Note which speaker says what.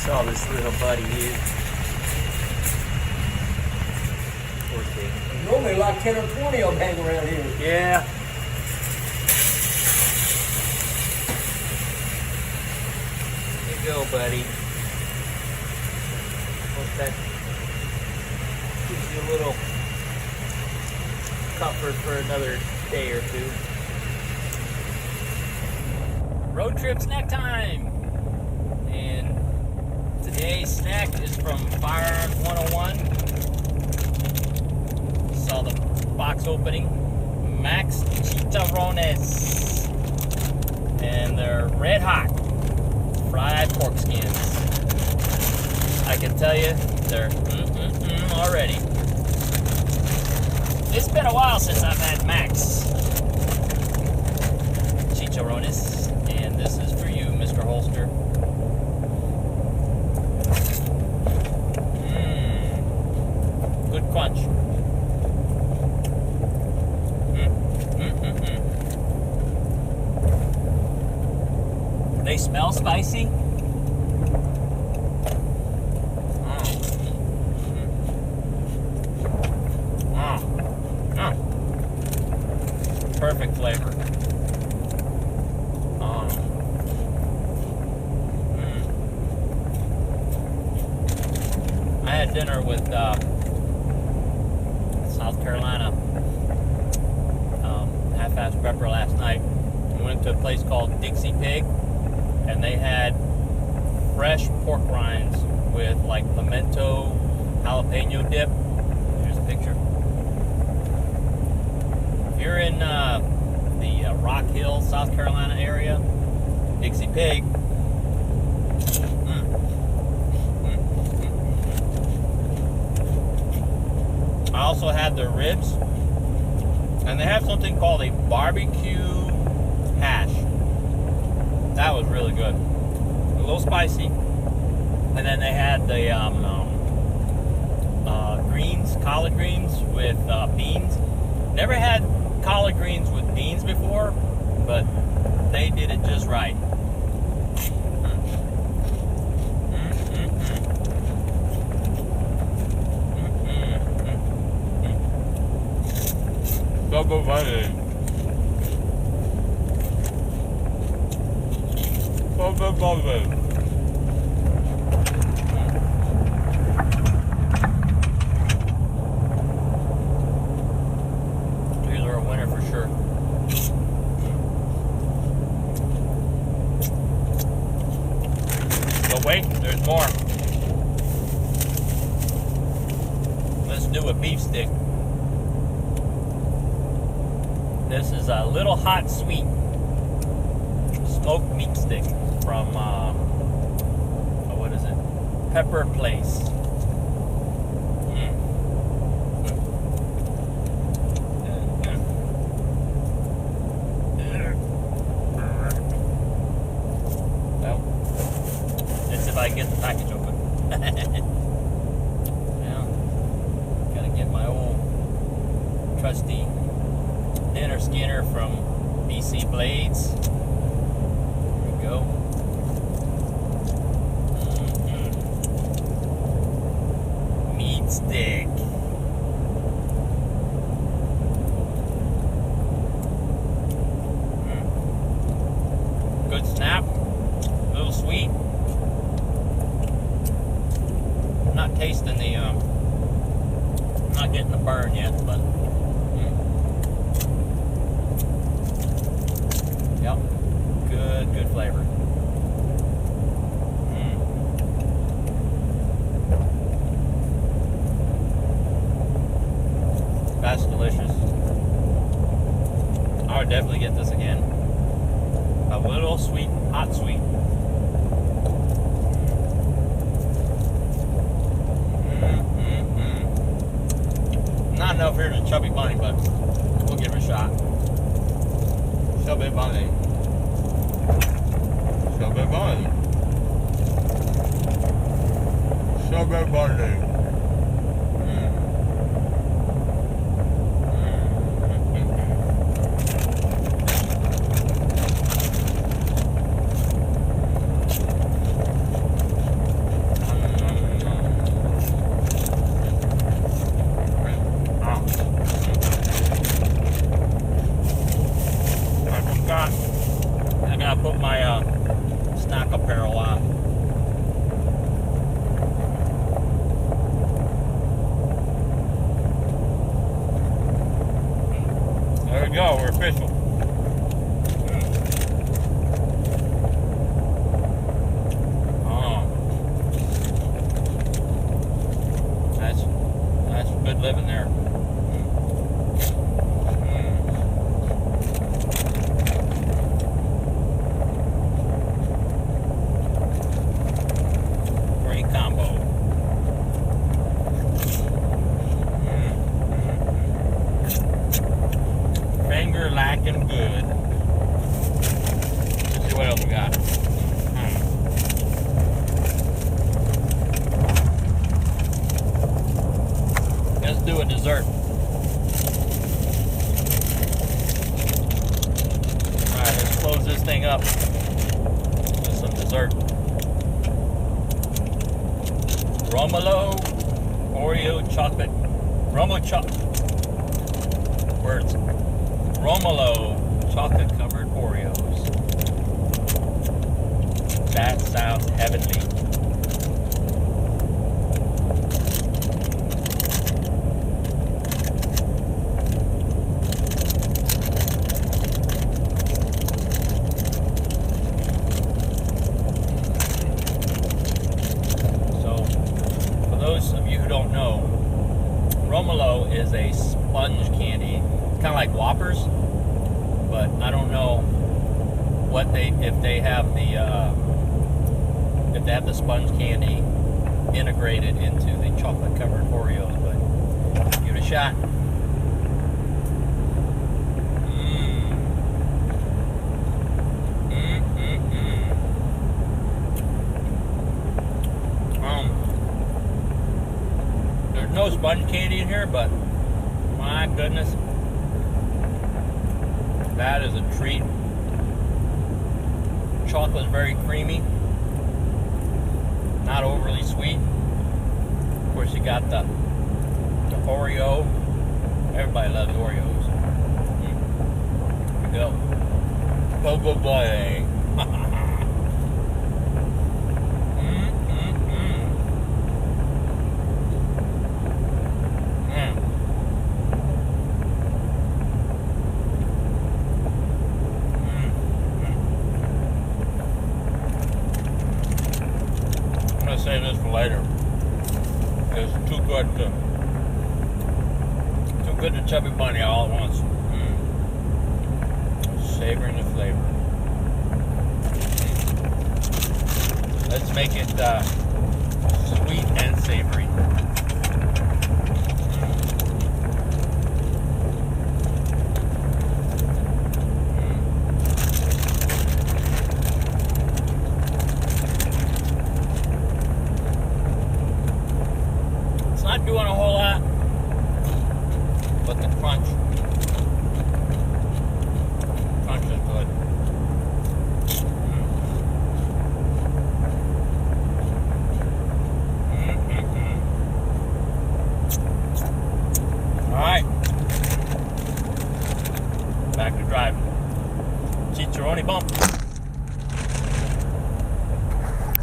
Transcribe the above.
Speaker 1: saw this little buddy here. Poor thing.
Speaker 2: Normally like 10 or 20 of them hang around here.
Speaker 1: Yeah. Here you go, buddy. Hope that gives you a little comfort for another day or two. Road trip snack time! And today's snack is from Firearms101. Saw the box opening. Max Chicharrones. And they're red hot fried pork skins. I can tell you, they're already. It's been a while since I've had Max Chicharrones, and this is for you, Mr. Holster. Good crunch. They smell spicy. Perfect flavor. I had dinner with South Carolina half-ass prepper last night. We went to a place called Dixie Pig, and they had fresh pork rinds with like pimento jalapeno dip. Here's a picture. If you're in the Rock Hill, South Carolina area, Dixie Pig. I also had their ribs, and they have something called a barbecue hash. That was really good. A little spicy. And then they had the greens, collard greens with beans. Never had collard greens with beans before, but they did it just right. So good, buddy. So good, buddy. These are a winner for sure. But wait, there's more. Let's do a beef stick. This is a little hot sweet smoked meat stick from what is it? Pepper Place. Well, let's see if I can get the package open. Now, gotta get my old trusty dinner skinner from BC Blades. There we go. Meat stick. Good snap. A little sweet. I'm not tasting the not getting the burn yet, but yep, good flavor. That's delicious. I would definitely get this again. A little sweet, hot sweet. Not enough here to Chubby Bunny, but we'll give it a shot. Chubby Bunny. Chubby Bunny. Chubby Bunny. knock apparel on. There we go, we're official. That's good living there. Great combo. Finger lacking good. Let's see what else we got. Let's do a dessert. Alright, let's close this thing up with some dessert. Romolo Oreo chocolate. Romolo chocolate covered Oreos. That sounds heavenly. Those of you who don't know, Romolo is a sponge candy, kind of like Whoppers, but I don't know what if they have the sponge candy integrated into the chocolate covered Oreos, but give it a shot. There's no sponge candy in here, but my goodness, that is a treat. Chocolate is very creamy, not overly sweet. Of course, you got the Oreo. Everybody loves Oreos. Here we go. Go boy. I'm gonna save this for later. It's too good to Chubby Bunny all at once. Savoring the flavor. Let's make it sweet and savory.